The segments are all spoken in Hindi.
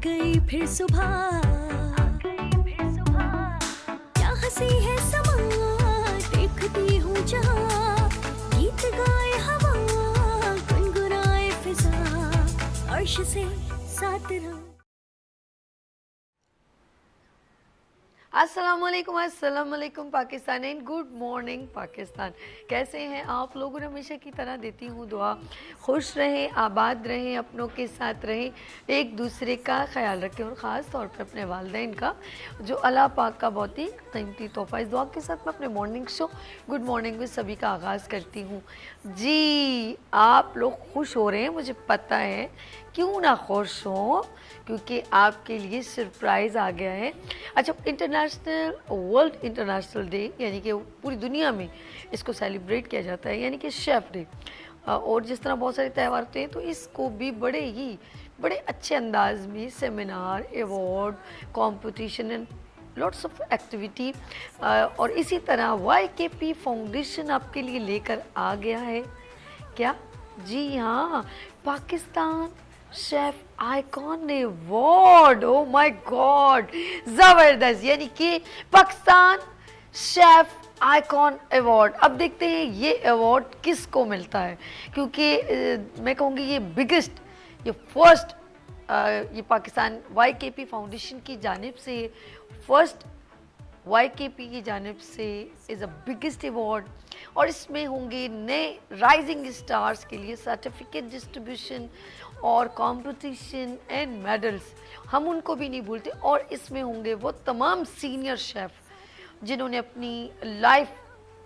गई फिर सुबह, क्या हंसी है समा, देखती हूँ जहाँ, गीत गाए हवा, गुनगुनाए फिजा, अर्श से साथ रहो। अस्सलामुअलैकुम अस्सलामुअलैकुम Pakistan and good morning Pakistan. कैसे हैं आप लोग? हमेशा की तरह देती हूँ दुआ, खुश रहें, आबाद रहें, अपनों के साथ रहें, एक दूसरे का ख्याल रखें और ख़ास तौर पे अपने वालिदैन का, जो अल्लाह पाक का बहुत ही कीमती तोहफ़ा। इस दुआ के साथ मैं अपने मॉर्निंग शो गुड मॉर्निंग में सभी का आगाज़ करती हूँ। जी, आप लोग खुश हो रहे हैं, मुझे पता है, क्यों ना खुश हों, क्योंकि आपके लिए सरप्राइज़ आ गया है। अच्छा, इंटरनेशनल वर्ल्ड इंटरनेशनल डे, यानी कि पूरी दुनिया में इसको सेलिब्रेट किया जाता है, यानी कि शेफ़ डे। और जिस तरह बहुत सारे त्यौहार होते हैं, तो इसको भी बड़े अच्छे अंदाज में seminar, award, competition and lots of activity और इसी तरह YKP फाउंडेशन आपके लिए लेकर आ गया है। क्या? जी हाँ, Pakistan chef icon award. Oh my God, जबरदस्त! यानी कि पाकिस्तान शेफ आइकॉन अवार्ड। अब देखते हैं ये अवार्ड किसको मिलता है, क्योंकि मैं कहूँगी ये बिगेस्ट, ये फर्स्ट, ये पाकिस्तान YKP फाउंडेशन की जानिब से फर्स्ट YKP की जानिब से इज़ अ बिगेस्ट अवार्ड। और इसमें होंगे नए राइजिंग स्टार्स के लिए सर्टिफिकेट डिस्ट्रीब्यूशन और कंपटीशन एंड मेडल्स, हम उनको भी नहीं भूलते। और इसमें होंगे वो तमाम सीनियर शेफ़ जिन्होंने अपनी लाइफ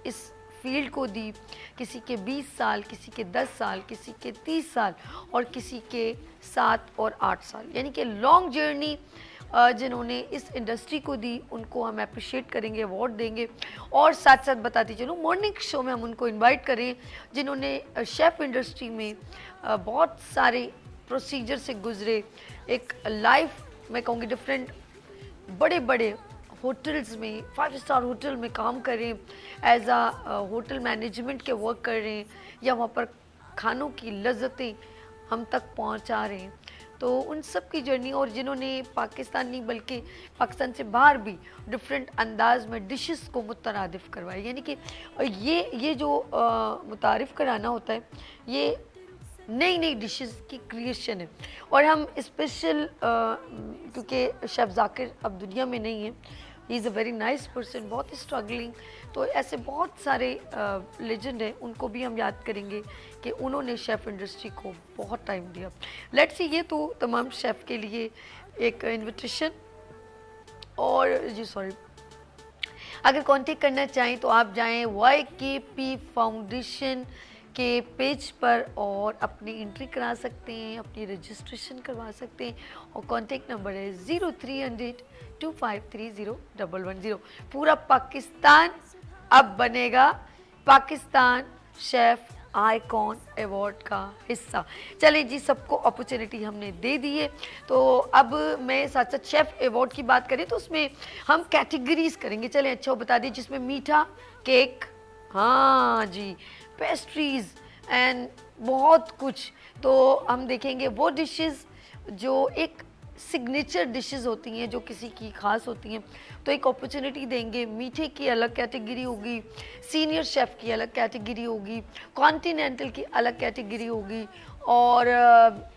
इस फील्ड को दी, किसी के 20 साल, किसी के 10 साल, किसी के 30 साल और किसी के 7 और 8 साल, यानी कि लॉन्ग जर्नी जिन्होंने इस इंडस्ट्री को दी, उनको हम अप्रिशिएट करेंगे, अवार्ड देंगे। और साथ साथ बताती चलूँ, मॉर्निंग शो में हम उनको इनवाइट करें जिन्होंने शेफ़ इंडस्ट्री में बहुत सारे प्रोसीजर से गुजरे, एक लाइफ मैं कहूँगी डिफरेंट बड़े बड़े होटल्स में, 5 स्टार होटल में काम करें, एज आ होटल मैनेजमेंट के वर्क कर रहे हैं, या वहाँ पर खानों की लज्जतें हम तक पहुँचा रहे हैं। तो उन सब की जर्नी, और जिन्होंने पाकिस्तान नहीं बल्कि पाकिस्तान से बाहर भी डिफरेंट अंदाज में डिशेस को मुतरादिफ करवाए, यानी कि ये जो मुतारिफ कराना होता है, ये नई नई डिशेस की क्रिएशन है। और हम स्पेशल क्योंकि शेफ़ जाकिर अब दुनिया में नहीं है, he is a very nice person, बहुत ही स्ट्रगलिंग, तो ऐसे बहुत सारे लेजेंड हैं, उनको भी हम याद करेंगे कि उन्होंने शेफ़ इंडस्ट्री को बहुत टाइम दिया। लेट्स सी, ये तो तमाम शेफ़ के लिए एक इनविटेशन। और जी सॉरी, अगर कांटेक्ट करना चाहें तो आप जाएं YKP फाउंडेशन के पेज पर और अपनी एंट्री करा सकते हैं, अपनी रजिस्ट्रेशन करवा सकते हैं। और कांटेक्ट नंबर है 0300-2530-110। पूरा पाकिस्तान अब बनेगा पाकिस्तान शेफ़ आइकॉन अवार्ड का हिस्सा। चलें जी, सबको अपॉर्चुनिटी हमने दे दी है। तो अब मैं साथ साथ शेफ़ अवार्ड की बात करें तो उसमें हम कैटेगरीज करेंगे। चलें, अच्छा वो बता दें, जिसमें मीठा, केक, हाँ जी, पेस्ट्रीज़ एंड बहुत कुछ। तो हम देखेंगे वो डिशेस जो एक सिग्नेचर डिशेस होती हैं, जो किसी की ख़ास होती हैं, तो एक अपॉर्चुनिटी देंगे। मीठे की अलग कैटेगरी होगी, सीनियर शेफ़ की अलग कैटेगरी होगी, कॉन्टिनेंटल की अलग कैटेगरी होगी। और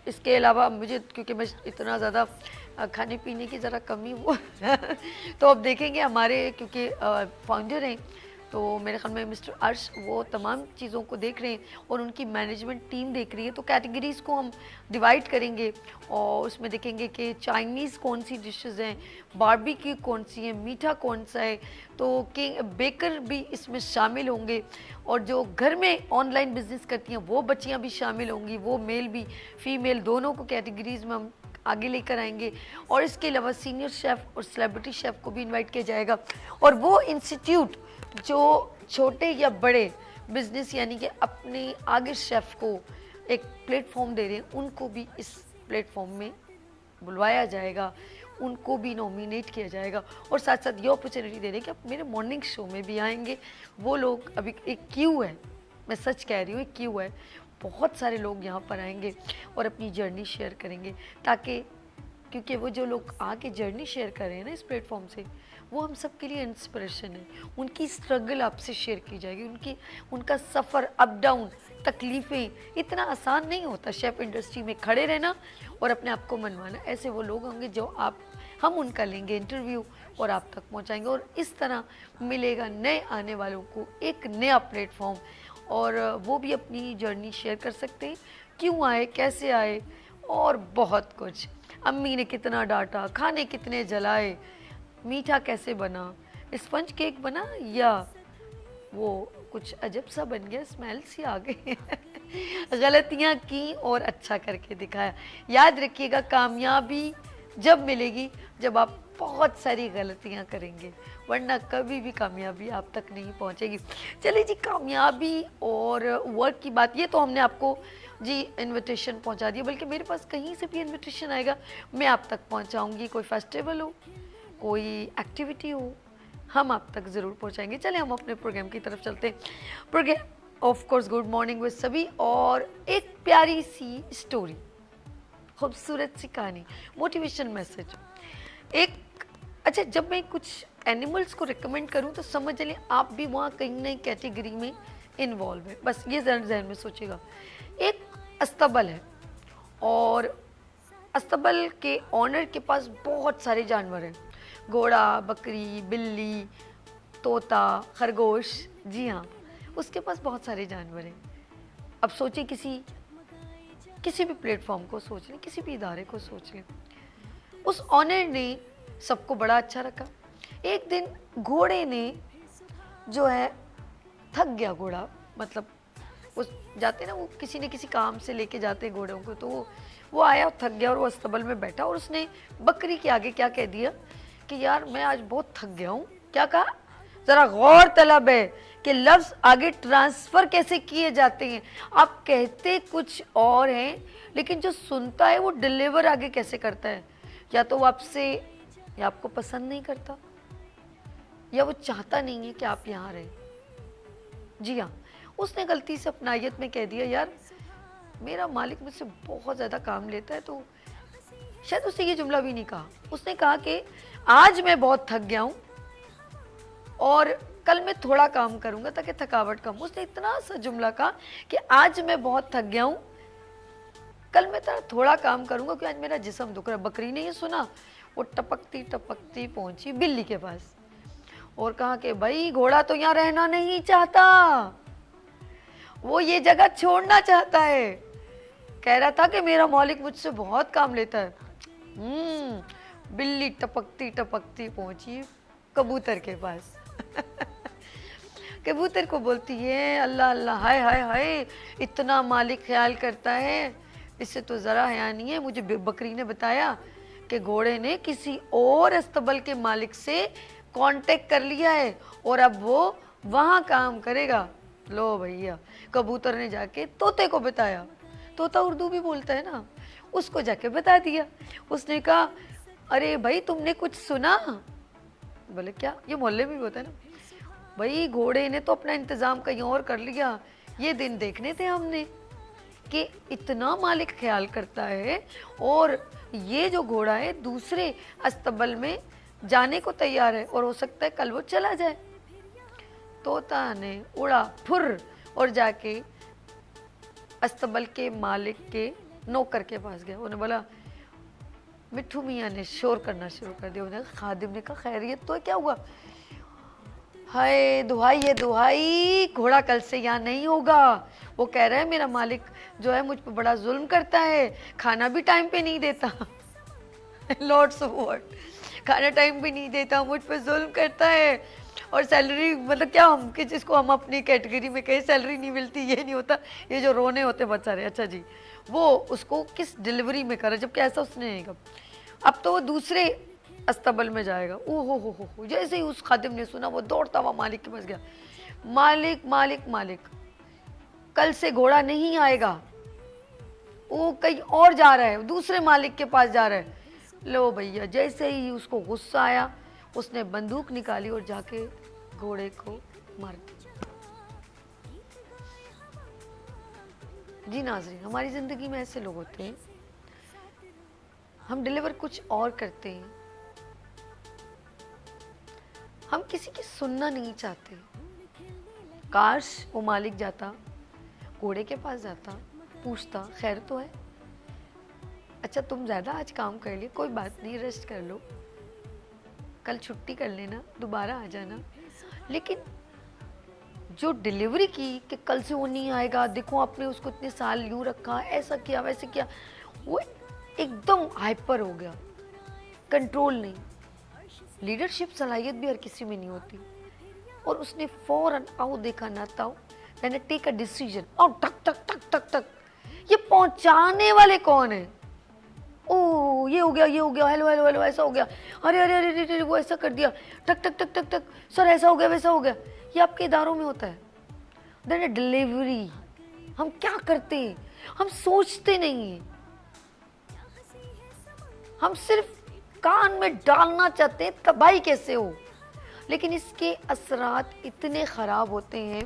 इसके अलावा मुझे, क्योंकि मैं इतना ज़्यादा खाने पीने की ज़रा कमी वो तो अब देखेंगे हमारे, क्योंकि फाउंडर हैं, तो मेरे ख्याल में मिस्टर अर्श वो तमाम चीज़ों को देख रहे हैं और उनकी मैनेजमेंट टीम देख रही है। तो कैटेगरीज़ को हम डिवाइड करेंगे और उसमें देखेंगे कि चाइनीज़ कौन सी डिशेस हैं, बारबेक्यू कौन सी है, मीठा कौन सा है, तो किंग बेकर भी इसमें शामिल होंगे। और जो घर में ऑनलाइन बिजनेस करती हैं वो बच्चियाँ भी शामिल होंगी, वो मेल भी फीमेल दोनों को कैटेगरीज़ में हम आगे लेकर आएंगे। और इसके अलावा सीनियर शेफ़ और सेलिब्रिटी शेफ़ को भी इनवाइट किया जाएगा। और वो इंस्टीट्यूट जो छोटे या बड़े बिजनेस, यानी कि अपने आगे शेफ़ को एक प्लेटफॉर्म दे रहे हैं, उनको भी इस प्लेटफॉर्म में बुलवाया जाएगा, उनको भी नॉमिनेट किया जाएगा। और साथ साथ ये अपॉर्चुनिटी दे रहे हैं कि आप मेरे मॉर्निंग शो में भी आएंगे। वो लोग, अभी एक क्यू है, मैं सच कह रही हूँ, एक क्यू है, बहुत सारे लोग यहाँ पर आएंगे और अपनी जर्नी शेयर करेंगे, ताकि क्योंकि वो जो लोग आके जर्नी शेयर कर रहे हैं ना इस प्लेटफॉर्म से, वो हम सब के लिए इंस्पिरेशन है। उनकी स्ट्रगल आपसे शेयर की जाएगी, उनका सफ़र, अप डाउन, तकलीफ़ें, इतना आसान नहीं होता शेफ़ इंडस्ट्री में खड़े रहना और अपने आप को मनवाना। ऐसे वो लोग होंगे जो हम उनका लेंगे इंटरव्यू और आप तक पहुंचाएंगे, और इस तरह मिलेगा नए आने वालों को एक नया प्लेटफॉर्म, और वो भी अपनी जर्नी शेयर कर सकते हैं, क्यों आए, कैसे आए, और बहुत कुछ। अम्मी ने कितना डांटा, खाने कितने जलाए, मीठा कैसे बना, स्पंज केक बना या वो कुछ अजब सा बन गया, स्मेल सी आ गई गलतियाँ की और अच्छा करके दिखाया। याद रखिएगा, कामयाबी जब मिलेगी जब आप बहुत सारी गलतियाँ करेंगे, वरना कभी भी कामयाबी आप तक नहीं पहुँचेगी। चलिए जी, कामयाबी और वर्क की बात, ये तो हमने आपको जी इनविटेशन पहुँचा दिया, बल्कि मेरे पास कहीं से भी इनविटेशन आएगा मैं आप तक पहुँचाऊँगी। कोई फेस्टिवल हो, कोई एक्टिविटी हो, हम आप तक ज़रूर पहुँचाएंगे। चले हम अपने प्रोग्राम की तरफ चलते हैं। Program of course good morning with सभी, और एक प्यारी सी स्टोरी, खूबसूरत सी कहानी, मोटिवेशन मैसेज। एक अच्छा, जब मैं कुछ एनिमल्स को रिकमेंड करूं तो समझ लें आप भी वहाँ कहीं ना कैटेगरी में इन्वॉल्व है, बस ये जहन में सोचिएगा। एक अस्तबल है और अस्तबल के ऑनर के पास बहुत सारे जानवर हैं, घोड़ा, बकरी, बिल्ली, तोता, खरगोश। जी हाँ, उसके पास बहुत सारे जानवर हैं। अब सोचिए, किसी भी प्लेटफॉर्म को सोच लें, किसी भी इदारे को सोच लें, उस ऑनर ने सबको बड़ा अच्छा रखा। एक दिन घोड़े ने जो है थक गया, घोड़ा मतलब वो जाते ना, वो किसी न किसी काम से लेके जाते हैं घोड़ों को, तो वो आया और थक गया और वो अस्तबल में बैठा, और उसने बकरी के आगे क्या कह दिया कि यार मैं आज बहुत थक गया हूँ। क्या कहा, ज़रा गौर तलब है कि लफ्ज़ आगे ट्रांसफ़र कैसे किए जाते हैं। आप कहते कुछ और हैं, लेकिन जो सुनता है वो डिलीवर आगे कैसे करता है। या तो वो आपसे, या आपको पसंद नहीं करता, या वो चाहता नहीं है कि आप यहाँ रहें। जी हाँ, उसने गलती से अपनायत में कह दिया, यार मेरा मालिक मुझसे बहुत ज़्यादा काम लेता है, तो शायद उसने ये जुमला भी नहीं कहा। उसने कहा कि आज मैं बहुत थक गया हूँ और कल मैं थोड़ा काम करूँगा ताकि थकावट कम। उसने इतना सा जुमला कहा कि आज मैं बहुत थक गया हूँ, कल मैं थोड़ा काम करूँगा क्योंकि आज मेरा जिस्म दुख रहा है। बकरी ने ये सुना, वो टपकती टपकती पहुँची बिल्ली के पास और कहा कि भाई घोड़ा तो यहाँ रहना नहीं चाहता, वो ये जगह छोड़ना चाहता है। कह रहा था कि मेरा मालिक मुझसे बहुत काम लेता है। बिल्ली टपकती टपकती पहुंची कबूतर के पास कबूतर को बोलती है, अल्लाह अल्लाह, हाय हाय हाय, इतना मालिक ख्याल करता है, इससे तो ज़रा हया नहीं है। मुझे बकरी ने बताया कि घोड़े ने किसी और अस्तबल के मालिक से कांटेक्ट कर लिया है और अब वो वहाँ काम करेगा। लो भैया, कबूतर ने जाके तोते को बताया, तोता उर्दू भी बोलता है ना, उसको जाके बता दिया। उसने कहा, अरे भाई तुमने कुछ सुना? बोले क्या? ये मोहल्ले में भी होता है ना। भाई घोड़े ने तो अपना इंतज़ाम कहीं और कर लिया, ये दिन देखने थे हमने कि इतना मालिक ख्याल करता है और ये जो घोड़ा है दूसरे अस्तबल में जाने को तैयार है और हो सकता है कल वो चला जाए। तोता ने उड़ा फुर और जाके अस्तबल के मालिक के नौकर के पास गया। उन्हें बोला, मिट्ठू मियाँ ने शोर करना शुरू कर दिया। उन्हें खादिम ने कहा, खैरियत तो है, क्या हुआ? हाय दुहाई है दुहाई, घोड़ा कल से यहाँ नहीं होगा। वो कह रहा है मेरा मालिक जो है मुझ पर बड़ा जुल्म करता है, खाना भी टाइम पे नहीं देता लॉर्ड्स ऑफ वर्ड, खाना टाइम पे नहीं देता, मुझ पर जुल्म करता है, और सैलरी मतलब क्या, हम कि जिसको हम अपनी कैटेगरी में कहीं सैलरी नहीं मिलती, ये नहीं होता, ये जो रोने होते बहुत सारे। अच्छा जी, वो उसको किस डिलीवरी में करा, जबकि ऐसा उसने नहीं कहा। अब तो वो दूसरे अस्तबल में जाएगा। ओहो हो, जैसे ही उस खादिम ने सुना वो दौड़ता हुआ मालिक के पास गया। मालिक मालिक मालिक, कल से घोड़ा नहीं आएगा, वो कहीं और जा रहा है, दूसरे मालिक के पास जा रहा है। लो भैया, जैसे ही उसको गुस्सा आया, उसने बंदूक निकाली और जाके घोड़े को मार दिया। जी नाज़रीन, हमारी ज़िंदगी में ऐसे लोग होते हैं, हम डिलीवर कुछ और करते हैं। हम किसी की सुनना नहीं चाहते। काश वो मालिक जाता, घोड़े के पास जाता, पूछता खैर तो है, अच्छा तुम ज़्यादा आज काम कर लिए, कोई बात नहीं, रेस्ट कर लो, कल छुट्टी कर लेना, दोबारा आ जाना। लेकिन जो डिलीवरी की कि कल से वो नहीं आएगा, देखो आपने उसको इतने साल यूँ रखा, ऐसा किया वैसे किया, वो एकदम हाइपर हो गया, कंट्रोल नहीं। लीडरशिप सलाहियत भी हर किसी में नहीं होती। और उसने फौरन आओ देखा ना ताओ, मैंने टेक अ डिसीजन, और टक टक टक टक टक, ये पहुंचाने वाले कौन है? ओ ये हो गया, ये हो गया, हेलो हेलो हेलो, ऐसा हो गया, अरे अरे अरे अरे, अरे वो ऐसा कर दिया, टक टक टक टक टक, सर ऐसा हो गया वैसा हो गया। ये आपके इदारों में होता है। देन डिलीवरी हम क्या करते हैं? हम सोचते नहीं हैं, हम सिर्फ कान में डालना चाहते हैं तबाही कैसे हो। लेकिन इसके असरात इतने ख़राब होते हैं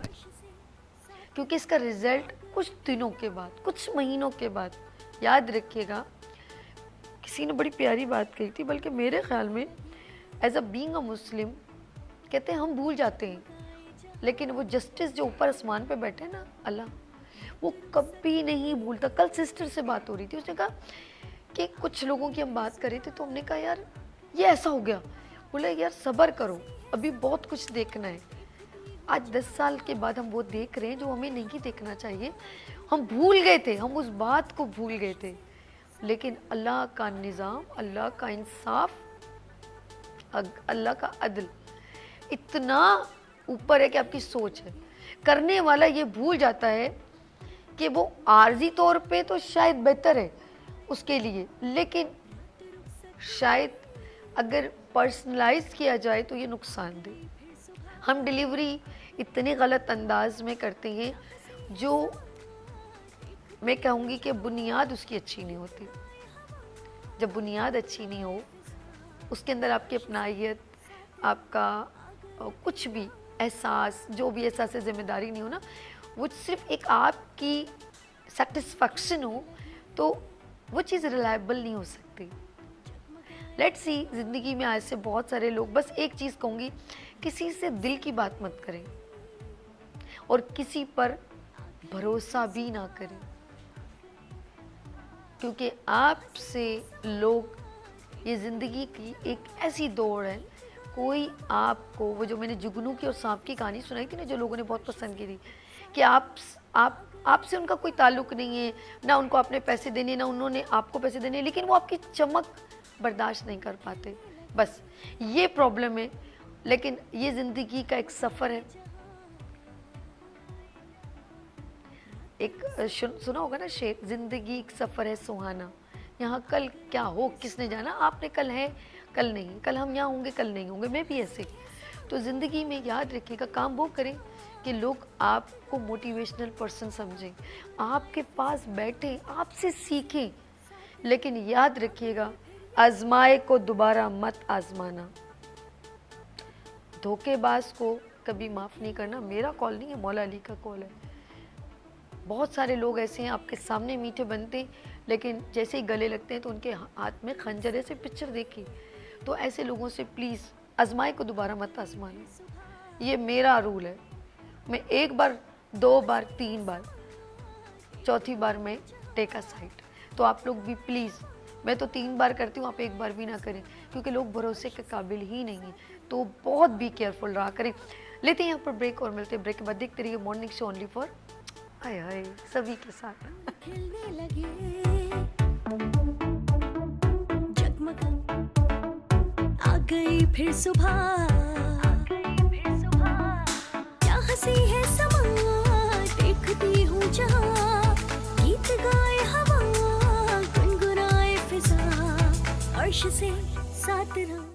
क्योंकि इसका रिजल्ट कुछ दिनों के बाद, कुछ महीनों के बाद। याद रखिएगा, किसी ने बड़ी प्यारी बात कही थी, बल्कि मेरे ख्याल में एज अ बीइंग अ मुस्लिम कहते हैं हम भूल जाते हैं, लेकिन वो जस्टिस जो ऊपर आसमान पे बैठे ना अल्लाह, वो कभी नहीं भूलता। कल सिस्टर से बात हो रही थी, उसने कहा कि कुछ लोगों की हम बात कर रहे थे तो हमने कहा यार ये ऐसा हो गया, बोले यार सब्र करो, अभी बहुत कुछ देखना है। आज 10 साल के बाद हम वो देख रहे हैं जो हमें नहीं देखना चाहिए। हम भूल गए थे, हम उस बात को भूल गए थे। लेकिन अल्लाह का निज़ाम, अल्लाह का इंसाफ, अल्लाह का अदल इतना ऊपर है कि आपकी सोच है। करने वाला ये भूल जाता है कि वो आर्जी तौर पे तो शायद बेहतर है उसके लिए, लेकिन शायद अगर पर्सनलाइज किया जाए तो ये नुकसानदेह। हम डिलीवरी इतने गलत अंदाज में करते हैं जो मैं कहूँगी कि बुनियाद उसकी अच्छी नहीं होती। जब बुनियाद अच्छी नहीं हो, उसके अंदर आपकी अपनाइयत, आपका कुछ भी एहसास, जो भी एहसास ज़िम्मेदारी नहीं हो ना, वो सिर्फ एक आपकी सेटिस्फैक्शन हो, तो वो चीज़ रिलायबल नहीं हो सकती। लेट्स सी, ज़िंदगी में आज से बहुत सारे लोग, बस एक चीज़ कहूँगी, किसी से दिल की बात मत करें और किसी पर भरोसा भी ना करें, क्योंकि आपसे लोग, ये ज़िंदगी की एक ऐसी दौड़ है, कोई आपको, वो जो मैंने जुगनू की और सांप की कहानी सुनाई थी ना, जो लोगों ने बहुत पसंद की थी, कि आपसे उनका कोई ताल्लुक नहीं है, ना उनको आपने पैसे देने, ना उन्होंने आपको पैसे देने, लेकिन वो आपकी चमक बर्दाश्त नहीं कर पाते। बस ये प्रॉब्लम है। लेकिन ये ज़िंदगी का एक सफ़र है। एक सुना होगा ना शेर, ज़िंदगी एक सफ़र है सुहाना, यहाँ कल क्या हो किसने जाना। आपने कल है, कल नहीं, कल हम यहाँ होंगे, कल नहीं होंगे, मैं भी ऐसे। तो ज़िंदगी में याद रखिएगा, काम वो करें कि लोग आपको मोटिवेशनल पर्सन समझें, आपके पास बैठें, आपसे सीखें। लेकिन याद रखिएगा, आजमाए को दोबारा मत आजमाना। धोखेबाज को कभी माफ़ नहीं करना। मेरा कॉल नहीं है, मौला अली का कॉल है। बहुत सारे लोग ऐसे हैं, आपके सामने मीठे बनते हैं, लेकिन जैसे ही गले लगते हैं तो उनके हाथ में खंजर है। से पिक्चर देखी। तो ऐसे लोगों से प्लीज़ आजमाए को दोबारा मत आजमाना। ये मेरा रूल है। मैं एक बार, 2 बार, 3 बार, चौथी बार मैं टेक अ साइड। तो आप लोग भी प्लीज़, मैं तो 3 बार करती हूँ, आप 1 बार भी ना करें, क्योंकि लोग भरोसे के काबिल ही नहीं हैं। तो बहुत भी केयरफुल रहा करें। लेते हैं यहाँ पर ब्रेक और मिलते हैं ब्रेक के बाद। देखते रहिए मॉर्निंग शो ओनली फॉर हाय हाय सभी के साथ। खिलने लगे जगमग, आ गई फिर सुबह, क्या हंसी है समा, देखती हूँ जहाँ, गीत गाए हवा, गुनगुनाए फिजा, अर्श से साथ रहूं।